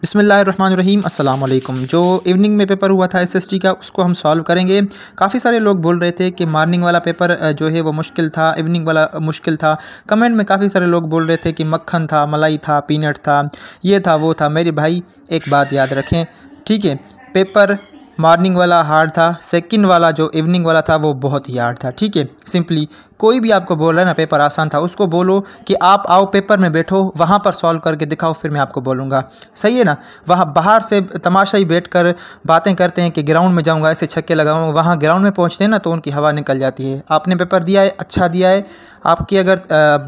बिस्मिल्लाहिर्रहमानिर्रहीम अस्सलाम वालेकुम। जो इवनिंग में पेपर हुआ था एसएसटी का, उसको हम सॉल्व करेंगे। काफ़ी सारे लोग बोल रहे थे कि मॉर्निंग वाला पेपर जो है वो मुश्किल था, इवनिंग वाला मुश्किल था। कमेंट में काफ़ी सारे लोग बोल रहे थे कि मक्खन था, मलाई था, पीनट था, ये था वो था। मेरे भाई एक बात याद रखें, ठीक है, पेपर मॉर्निंग वाला हार्ड था, सेकंड वाला जो इवनिंग वाला था वो बहुत ही हार्ड था। ठीक है, सिंपली कोई भी आपको बोल रहा है ना पेपर आसान था, उसको बोलो कि आप आओ पेपर में बैठो, वहाँ पर सॉल्व करके दिखाओ, फिर मैं आपको बोलूँगा। सही है ना। वहाँ बाहर से तमाशाई बैठकर बातें करते हैं कि ग्राउंड में जाऊँगा, ऐसे छक्के लगाऊँगा, वहाँ ग्राउंड में पहुँचते हैं ना तो उनकी हवा निकल जाती है। आपने पेपर दिया है, अच्छा दिया है, आपकी अगर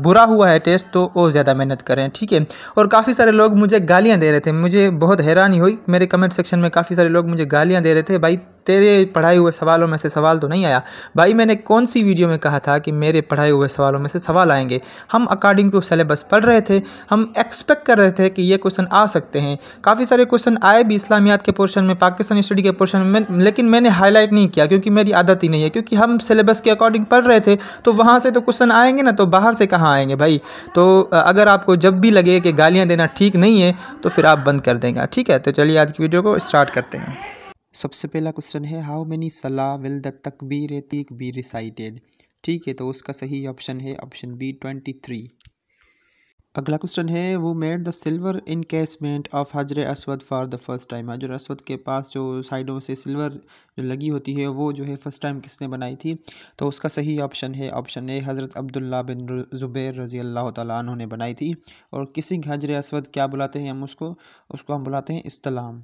बुरा हुआ है टेस्ट तो और ज़्यादा मेहनत करें। ठीक है। और काफ़ी सारे लोग मुझे गालियाँ दे रहे थे, मुझे बहुत हैरानी हुई। मेरे कमेंट सेक्शन में काफ़ी सारे लोग मुझे गालियाँ दे रहे थे, भाई तेरे पढ़ाए हुए सवालों में से सवाल तो नहीं आया। भाई मैंने कौन सी वीडियो में कहा था कि मेरे पढ़ाए हुए सवालों में से सवाल आएंगे? हम अकॉर्डिंग टू सिलेबस पढ़ रहे थे, हम एक्सपेक्ट कर रहे थे कि ये क्वेश्चन आ सकते हैं। काफ़ी सारे क्वेश्चन आए भी इस्लामियात के पोर्शन में, पाकिस्तानी स्टडी के पोर्शन में, लेकिन मैंने हाईलाइट नहीं किया क्योंकि मेरी आदत ही नहीं है, क्योंकि हम सिलेबस के अकॉर्डिंग पढ़ रहे थे। तो वहाँ से तो क्वेश्चन आएंगे ना, तो बाहर से कहाँ आएंगे भाई। तो अगर आपको जब भी लगे कि गालियाँ देना ठीक नहीं है तो फिर आप बंद कर देंगे। ठीक है, तो चलिए आज की वीडियो को स्टार्ट करते हैं। सबसे पहला क्वेश्चन है, हाउ मेनी सलाह विल द तकबीर एतीक बी रिसाइटेड। ठीक है, तो उसका सही ऑप्शन है ऑप्शन बी 23। अगला क्वेश्चन है, वो made the silver encasement of हजर असवद फॉर द फर्स्ट टाइम। हजर असवद के पास जो साइडों से सिल्वर जो लगी होती है वो जो है फर्स्ट टाइम किसने बनाई थी? तो उसका सही ऑप्शन है ऑप्शन ए, हज़रत अब्दुल्ला बिन ज़ुबैर रज़ी अल्लाह तआला अन्हु ने बनाई थी। और किसिंग हजर असवद क्या बुलाते हैं हम उसको हम बुलाते हैं इस्तलाम।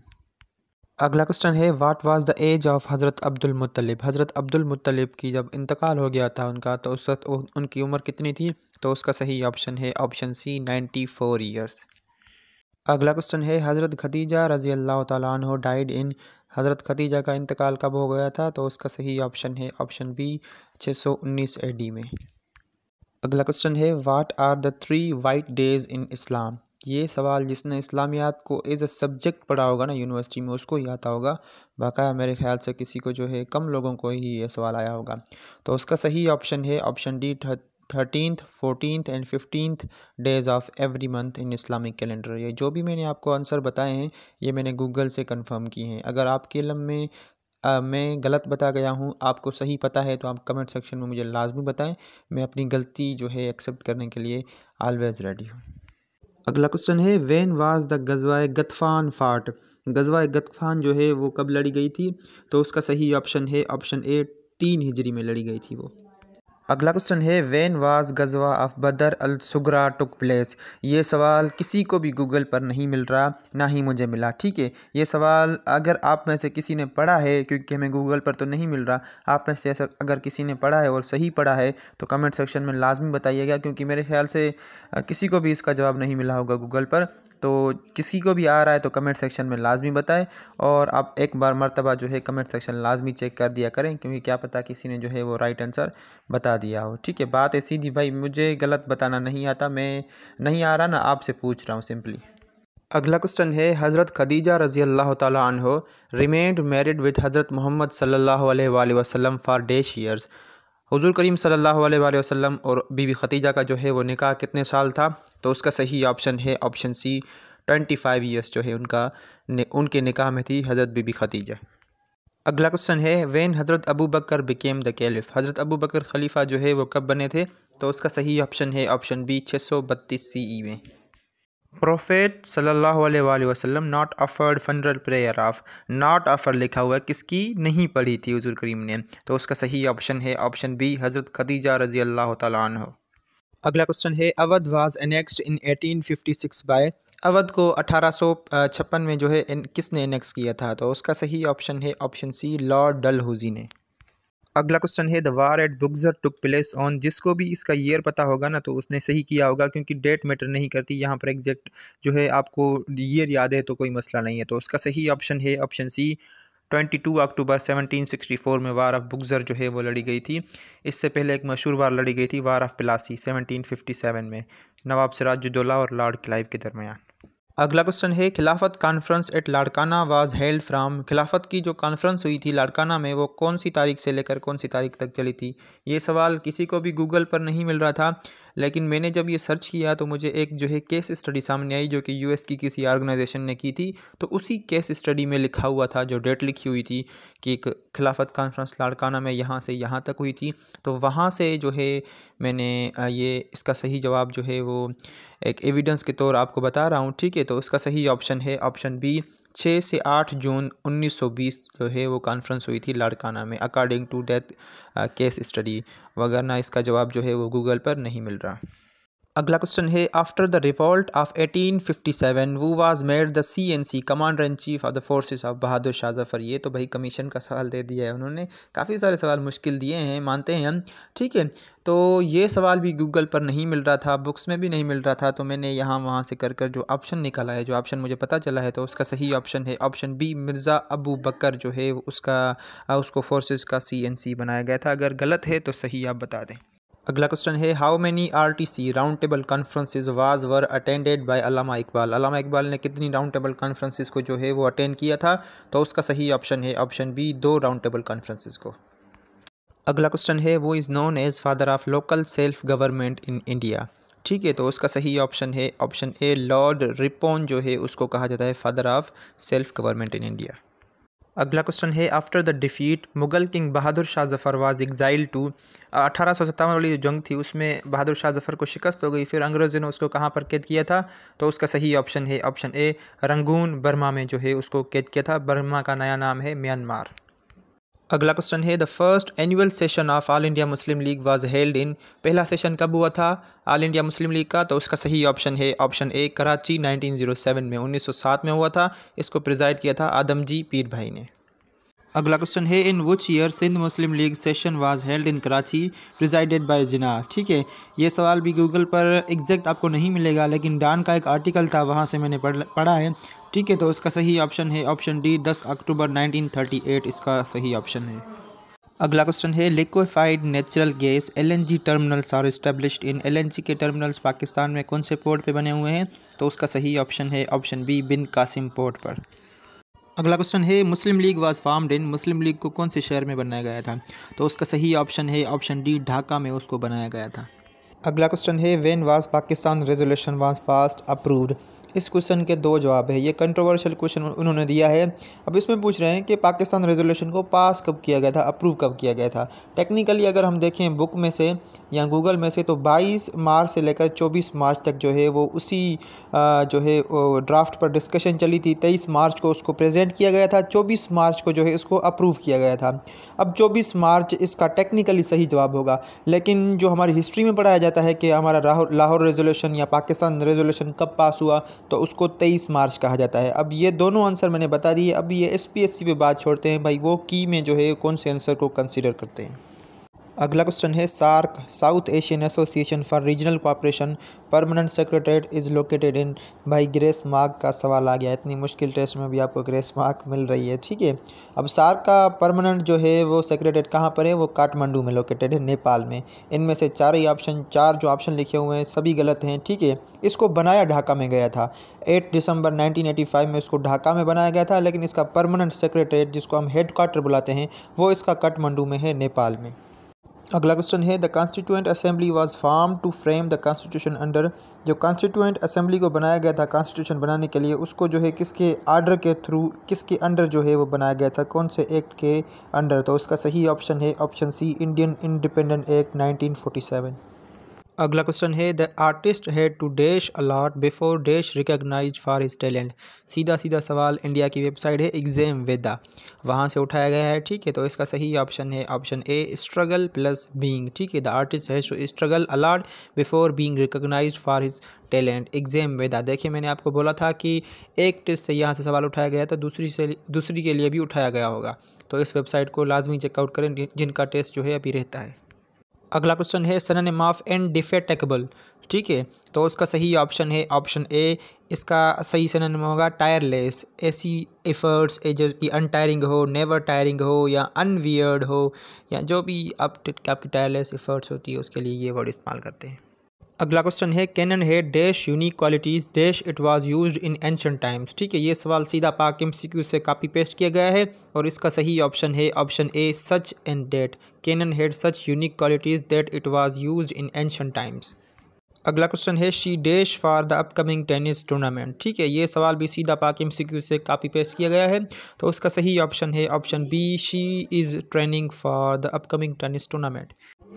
अगला क्वेश्चन है, what was the age of Hazrat Abdul मुत्तलिब। हज़रत अब्दुल मुत्तलिब की जब इंतकाल हो गया था उनका, तो उस वक्त उनकी उम्र कितनी थी? तो उसका सही ऑप्शन है ऑप्शन सी 94 ईयर्स। अगला क्वेश्चन है, हज़रत खदीजा रज़ी अल्लाह तआला अन्हा डाइड इन। हज़रत खदीजा का इंतकाल कब हो गया था? तो उसका सही ऑप्शन है ऑप्शन बी 619 AD में। अगला क्वेश्चन है, what are the 3 white days in Islam. ये सवाल जिसने इस्लामियात को एज अ सब्जेक्ट पढ़ा होगा ना यूनिवर्सिटी में, उसको ही आता होगा। बाकाया मेरे ख्याल से किसी को जो है कम लोगों को ही ये सवाल आया होगा। तो उसका सही ऑप्शन है option D 13th, 14th and 15th days of every month in Islamic calendar. ये जो भी मैंने आपको आंसर बताए हैं ये मैंने गूगल से कंफर्म किए हैं। अगर आपके इल्म में मैं गलत बता गया हूँ, आपको सही पता है, तो आप कमेंट सेक्शन में मुझे लाजमी बताएं। मैं अपनी गलती जो है एक्सेप्ट करने के लिए ऑलवेज़ रेडी हूँ। अगला क्वेश्चन है, व्हेन वाज द गज़वाए गतफ़ान फाट। गज़वाए गतफ़ान जो है वो कब लड़ी गई थी? तो उसका सही ऑप्शन है ऑप्शन ए 3 हिजरी में लड़ी गई थी वो। अगला क्वेश्चन है, व्हेन वाज गज़वा ऑफ बदर अल सुगरा टुक प्लेस। ये सवाल किसी को भी गूगल पर नहीं मिल रहा, ना ही मुझे मिला। ठीक है, ये सवाल अगर आप में से किसी ने पढ़ा है, क्योंकि हमें गूगल पर तो नहीं मिल रहा, आप में से ऐसा अगर किसी ने पढ़ा है और सही पढ़ा है तो कमेंट सेक्शन में लाजमी बताइएगा, क्योंकि मेरे ख्याल से किसी को भी इसका जवाब नहीं मिला होगा गूगल पर। तो किसी को भी आ रहा है तो कमेंट सेक्शन में लाजमी बताएं। और आप एक बार मर्तबा जो है कमेंट सेक्शन लाजमी चेक कर दिया करें, क्योंकि क्या पता किसी ने जो है वो राइट आंसर बता दिया हो। ठीक है, बात है सीधी भाई, मुझे गलत बताना नहीं आता, मैं नहीं आ रहा ना, आपसे पूछ रहा हूँ सिंपली। अगला क्वेश्चन है, हज़रत खदीजा रज़ी अल्लाह तआला अन्हा रिमेन्ड मैरिड विद हज़रत मोहम्मद सल्लल्लाहु अलैहि वसल्लम फॉर डैश ईयर्स। हुज़ूर करीम सल्लल्लाहु अलैहि वसल्लम और बीबी खदीजा का जो है वो निकाह कितने साल था? तो उसका सही ऑप्शन है ऑप्शन सी 25 ईयर्स जो है उनके निकाह में थी हज़रत बीबी खदीजा। अगला क्वेश्चन है, व्हेन हज़रत अबू बकर बिकेम द कैलिफ। हज़रत अबू बकर खलीफा जो है वो कब बने थे? तो उसका सही ऑप्शन है ऑप्शन बी 632 CE में। प्रोफेट सल्लल्लाहु अलैहि वसल्लम not offered funeral prayer of. Not offer लिखा हुआ है, किसकी नहीं पढ़ी थी हुज़ूर करीम ने? तो उसका सही ऑप्शन है ऑप्शन बी हज़रत खदीजा रज़ी अल्लाह तआला अन्हा। अगला क्वेश्चन है, Awadh was annexed in 1856 by. Awadh को 1856 में जो है किसने एनेक्स किया था? तो उसका सही ऑप्शन है ऑप्शन सी लॉर्ड डलहौजी ने। अगला क्वेश्चन है, the war at Buxar took place on. जिसको भी इसका ईयर पता होगा ना तो उसने सही किया होगा, क्योंकि डेट मैटर नहीं करती यहाँ पर, एग्जैक्ट जो है आपको ईयर याद है तो कोई मसला नहीं है। तो उसका सही ऑप्शन है ऑप्शन सी 22 अक्टूबर 1764 में वार ऑफ बुक्सर जो है वो लड़ी गई थी। इससे पहले एक मशहूर वार लड़ी गई थी, वार ऑफ प्लासी 1757 में, नवाब सिराजुद्दौला और लॉर्ड क्लाइव के दरमियान। अगला क्वेश्चन है, Khilafat conference at Larkana was held from. Khilafat की जो कॉन्फ्रेंस हुई थी लाड़काना में वो कौन सी तारीख से लेकर कौन सी तारीख तक चली थी? ये सवाल किसी को भी गूगल पर नहीं मिल रहा था, लेकिन मैंने जब ये सर्च किया तो मुझे एक जो है केस स्टडी सामने आई जो कि यूएस की किसी ऑर्गेनाइजेशन ने की थी। तो उसी केस स्टडी में लिखा हुआ था, जो डेट लिखी हुई थी कि एक खिलाफत कॉन्फ्रेंस लाड़काना में यहाँ से यहाँ तक हुई थी। तो वहाँ से जो है मैंने ये इसका सही जवाब जो है वो एक एविडेंस के तौर आपको बता रहा हूँ, ठीक है। तो उसका सही ऑप्शन है ऑप्शन बी, 6 से 8 जून 1920 जो है वो कॉन्फ्रेंस हुई थी लाड़काना में, according to death case study. वगरना इसका जवाब जो है वो गूगल पर नहीं मिल रहा। अगला क्वेश्चन है, आफ्टर द रिवॉल्ट ऑफ 1857 वो was made the CNC commander in chief of the forces of Bahadur Shah Zafar. ये तो भाई कमीशन का सवाल दे दिया है उन्होंने, काफ़ी सारे सवाल मुश्किल दिए हैं, मानते हैं हम, ठीक है। तो ये सवाल भी गूगल पर नहीं मिल रहा था, बुक्स में भी नहीं मिल रहा था। तो मैंने यहाँ वहाँ से कर कर जो ऑप्शन निकाला है, जो ऑप्शन मुझे पता चला है, तो उसका सही ऑप्शन है ऑप्शन बी, मिर्ज़ा अबू बकर जो है उसको फोर्सेस का CNC बनाया गया था। अगर गलत है तो सही आप बता दें। अगला क्वेश्चन है, how many RTC round table conferences were attended by Allama Iqbal. Allama Iqbal ने कितनी राउंड टेबल कॉन्फ्रेंसेज को जो है वो अटेंड किया था। तो उसका सही ऑप्शन है option B, 2 round table conferences को। अगला क्वेश्चन है, वो is known as father of local self government in India, ठीक है। तो उसका सही ऑप्शन है ऑप्शन ए, लॉर्ड रिपोन जो है उसको कहा जाता है father of self government in India. अगला क्वेश्चन है, after the defeat Mughal king Bahadur Shah Zafar was exiled to. 1857 वाली जो जंग थी उसमें बहादुर शाह जफ़र को शिकस्त हो गई, फिर अंग्रेज़ों ने उसको कहाँ पर कैद किया था। तो उसका सही ऑप्शन है ऑप्शन ए, रंगून बर्मा में जो है उसको कैद किया था। बर्मा का नया नाम है म्यांमार। अगला क्वेश्चन है, the first annual session of all India Muslim League was held इन। पहला सेशन कब हुआ था ऑल इंडिया मुस्लिम लीग का। तो उसका सही ऑप्शन है ऑप्शन ए, कराची 1907 में, 1907 में हुआ था। इसको प्रिजाइड किया था आदमजी पीर भाई ने। अगला क्वेश्चन है, in which year Sindh Muslim League session was held in Karachi presided by Jinnah, ठीक है। ये सवाल भी गूगल पर एग्जैक्ट आपको नहीं मिलेगा, लेकिन डान का एक आर्टिकल था वहाँ से मैंने पढ़ा है, ठीक है। तो इसका सही ऑप्शन है ऑप्शन डी, 10 अक्टूबर 1938 इसका सही ऑप्शन है। अगला क्वेश्चन है, liquefied natural gas LNG terminals are established in. LNG के टर्मिनल्स पाकिस्तान में कौन से पोर्ट पे बने हुए हैं। तो उसका सही ऑप्शन है option B, Bin Qasim port पर। अगला क्वेश्चन है, Muslim League was formed in. Muslim League को कौन से शहर में बनाया गया था। तो उसका सही ऑप्शन है ऑप्शन डी, ढाका में उसको बनाया गया था। अगला क्वेश्चन है, when was Pakistan resolution was passed approved. इस क्वेश्चन के 2 जवाब है, ये कंट्रोवर्शियल क्वेश्चन उन्होंने दिया है। अब इसमें पूछ रहे हैं कि पाकिस्तान रेजोल्यूशन को पास कब किया गया था, अप्रूव कब किया गया था। टेक्निकली अगर हम देखें बुक में से या गूगल में से, तो 22 मार्च से लेकर 24 मार्च तक जो है वो उसी जो है ड्राफ्ट पर डिस्कशन चली थी। 23 मार्च को उसको प्रेजेंट किया गया था, 24 मार्च को जो है इसको अप्रूव किया गया था। अब 24 मार्च इसका टेक्निकली सही जवाब होगा, लेकिन जो हमारी हिस्ट्री में पढ़ाया जाता है कि हमारा लाहौर रेजोल्यूशन या पाकिस्तान रेजोल्यूशन कब पास हुआ, तो उसको 23 मार्च कहा जाता है। अब ये दोनों आंसर मैंने बता दिए। अब ये SPSC पे बात छोड़ते हैं भाई, वो की में जो है कौन से आंसर को कंसीडर करते हैं। अगला क्वेश्चन है, SAARC South Asian Association for Regional Cooperation permanent secretariat is located in. भाई ग्रेस मार्क का सवाल आ गया, इतनी मुश्किल टेस्ट में भी आपको ग्रेस मार्क मिल रही है, ठीक है। अब सार्क का परमानेंट जो है वो सेक्रेटरीट कहाँ पर है, वो काठमांडू में लोकेटेड है, नेपाल में। इनमें से 4 जो ऑप्शन लिखे हुए हैं सभी गलत हैं, ठीक है। इसको बनाया ढाका में गया था, 8 दिसंबर 1985 में इसको ढाका में बनाया गया था, लेकिन इसका परमानेंट सेक्रेटरीट जिसको हम हेड क्वार्टर बुलाते हैं वो इसका काठमांडू में है, नेपाल में। अगला क्वेश्चन है, the constituent assembly was form to frame the constitution under. जो कॉन्स्टिट्यूएंट असेंबली को बनाया गया था कॉन्स्टिट्यूशन बनाने के लिए, उसको जो है किसके आर्डर के थ्रू, किसके अंडर जो है वो बनाया गया था, कौन से एक्ट के अंडर। तो उसका सही ऑप्शन है option C, Indian independent act 1947। अगला क्वेश्चन है, the artist had to dash a lot before dash recognised for his talent. सीधा सीधा सवाल इंडिया की वेबसाइट है एग्जाम वेदा, वहाँ से उठाया गया है, ठीक है। तो इसका सही ऑप्शन है option A, struggle plus being, ठीक है। The artist has to struggle a lot before being recognized for his talent, exam वेदा। देखिए मैंने आपको बोला था कि एक टेस्ट से यहाँ से सवाल उठाया गया तो दूसरी के लिए भी उठाया गया होगा। तो इस वेबसाइट को लाजमी चेकआउट करें जिनका टेस्ट जो है अभी रहता है। अगला क्वेश्चन है, सिनोनिम ऑफ इनडिफेटिगेबल, ठीक है। तो उसका सही ऑप्शन है ऑप्शन ए, इसका सही सिनोनिम होगा टायरलेस। ऐसी एफर्ट्स जो कि अनटायरिंग हो, नेवर टायरिंग हो या अनवियर्ड हो, या जो भी आपकी टायरलेस एफर्ट्स होती है उसके लिए ये वर्ड इस्तेमाल करते हैं। अगला क्वेश्चन है, cannon had dash unique qualities dash it was used in ancient times, ठीक है। ये सवाल सीधा पाक MCQ से कॉपी पेस्ट किया गया है और इसका सही ऑप्शन है option A, such and that. Cannon had such unique qualities that it was used in ancient times. अगला क्वेश्चन है she dash for the upcoming tennis tournament. ठीक है, ये सवाल भी सीधा पाक MCQ से कॉपी पेस्ट किया गया है, तो उसका सही ऑप्शन है option B, she is training for the upcoming tennis tournament.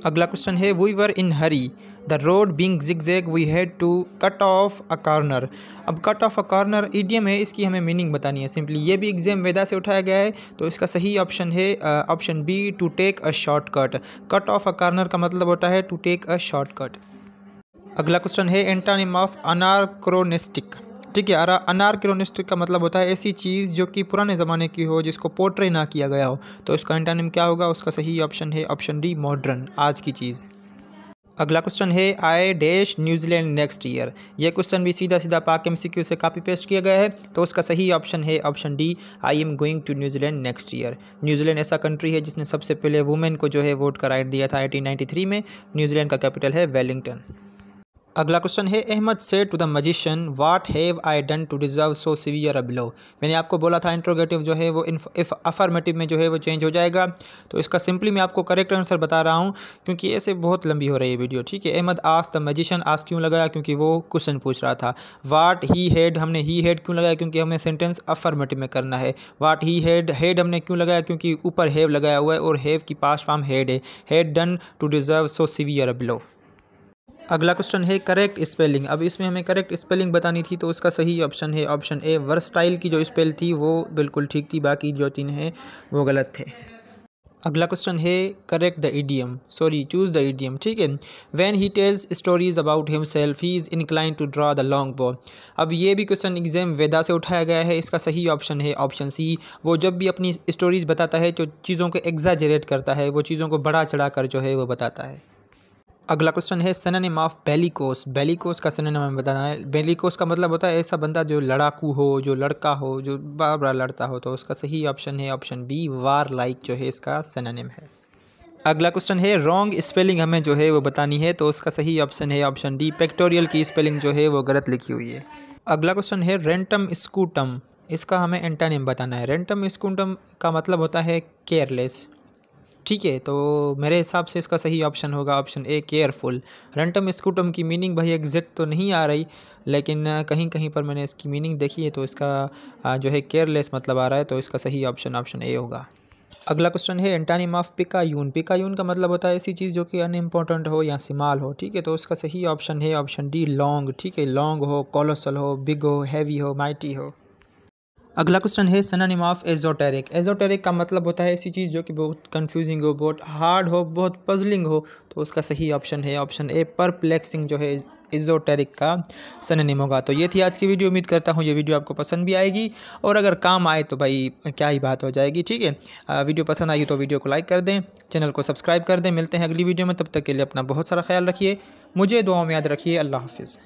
अगला क्वेश्चन है we were in hurry the road being zigzag we had to cut off a corner. अब cut off a corner idiom है, इसकी हमें meaning बतानी है simply. ये भी एग्जाम वेदा से उठाया गया है, तो इसका सही ऑप्शन है option B, to take a shortcut. Cut off a corner का मतलब होता है टू टेक अ शॉर्टकट। अगला क्वेश्चन है एंटोनिम ऑफ अनाक्रोनिस्टिक। ठीक है, अनाक्रोनिस्टिक का मतलब होता है ऐसी चीज़ जो कि पुराने ज़माने की हो, जिसको पोर्ट्रे ना किया गया हो, तो इसका एंटोनिम क्या होगा? उसका सही ऑप्शन है ऑप्शन डी, मॉडर्न, आज की चीज़। अगला क्वेश्चन है I dash New Zealand next year. ये क्वेश्चन भी सीधा सीधा पाक MCQ से कॉपी पेस्ट किया गया है, तो उसका सही ऑप्शन है option D, I am going to New Zealand next year. New Zealand ऐसा कंट्री है जिसने सबसे पहले वुमेन को जो है वोट का राइट दिया था 1893 में। न्यूजीलैंड का कैपिटल है वेलिंगटन। अगला क्वेश्चन है Ahmed said to the magician what have I done to deserve so severe a blow. मैंने आपको बोला था इंट्रोगेटिव जो है वो इफ अफर्मेटिव में जो है वो चेंज हो जाएगा, तो इसका सिंपली मैं आपको करेक्ट आंसर बता रहा हूँ, क्योंकि ऐसे बहुत लंबी हो रही है वीडियो। ठीक है, Ahmed ask the magician, ask क्यों लगाया? क्योंकि वो क्वेश्चन पूछ रहा था। वाट ही हैड, हमने ही हैड क्यों लगाया? क्योंकि हमें सेंटेंस अफर्मेटिव में करना है। वाट ही हैड, हैड हमने क्यों लगाया? क्योंकि ऊपर हैव लगाया हुआ है और हैव की पास्ट फॉर्म हैड है। Had done to deserve so severe a blow. अगला क्वेश्चन है करेक्ट स्पेलिंग। अब इसमें हमें करेक्ट स्पेलिंग बतानी थी, तो उसका सही ऑप्शन है ऑप्शन ए, वर्सटाइल की जो स्पेल थी वो बिल्कुल ठीक थी, बाकी जो 3 हैं वो गलत थे। अगला क्वेश्चन है correct the idiom, sorry choose the idiom. ठीक है, when he tells stories about himself he is incline to draw the long bow. अब ये भी क्वेश्चन एग्जाम वेदा से उठाया गया है, इसका सही ऑप्शन है ऑप्शन सी, वो जब भी अपनी स्टोरीज बताता है जो चीज़ों को एग्जाजरेट करता है, वो चीज़ों को बढ़ा चढ़ा कर जो है वो बताता है। अगला क्वेश्चन है सिनोनिम ऑफ बेलिकोस। बेलिकोस का सिनोनिम हमें बताना है। बेलिकोस का मतलब होता है ऐसा बंदा जो लड़ाकू हो, जो लड़का हो, जो बड़ा बड़ा लड़ता हो, तो उसका सही ऑप्शन है ऑप्शन बी, वार लाइक जो है इसका सिनोनिम है। अगला क्वेश्चन है रॉन्ग स्पेलिंग हमें जो है वो बतानी है, तो उसका सही ऑप्शन है ऑप्शन डी, पेक्टोरियल की स्पेलिंग जो है वो गलत लिखी हुई है। अगला क्वेश्चन है रेंटम स्कूटम, इसका हमें एंटोनिम बताना है। रेंटम स्कूटम का मतलब होता है केयरलेस। ठीक है, तो मेरे हिसाब से इसका सही ऑप्शन होगा ऑप्शन ए, केयरफुल। रेंटम स्कूटम की मीनिंग भाई एग्जैक्ट तो नहीं आ रही, लेकिन कहीं कहीं पर मैंने इसकी मीनिंग देखी है, तो इसका जो है केयरलेस मतलब आ रहा है, तो इसका सही ऑप्शन ऑप्शन ए होगा। अगला क्वेश्चन है एंटोनिम ऑफ पिकायून। पिकायून का मतलब होता है ऐसी चीज़ जो कि अनइम्पोर्टेंट हो या सिमाल हो। ठीक है, तो उसका सही ऑप्शन है ऑप्शन डी, लॉन्ग। ठीक है, लॉन्ग हो, कोलोसल हो, बिग हो, हैवी हो, माइटी हो। अगला क्वेश्चन है सिनोनिम ऑफ एजोटेरिक। एजोटेरिक का मतलब होता है ऐसी चीज़ जो कि बहुत कंफ्यूजिंग हो, बहुत हार्ड हो, बहुत पजलिंग हो, तो उसका सही ऑप्शन है ऑप्शन ए, परप्लेक्सिंग जो है एजोटेरिक का सिनोनिम होगा। तो ये थी आज की वीडियो। उम्मीद करता हूँ ये वीडियो आपको पसंद भी आएगी, और अगर काम आए तो भाई क्या ही बात हो जाएगी। ठीक है, वीडियो पसंद आई तो वीडियो को लाइक कर दें, चैनल को सब्सक्राइब कर दें। मिलते हैं अगली वीडियो में, तब तक के लिए अपना बहुत सारा ख्याल रखिए, मुझे दुआओं में याद रखिए। अल्लाह हाफिज़।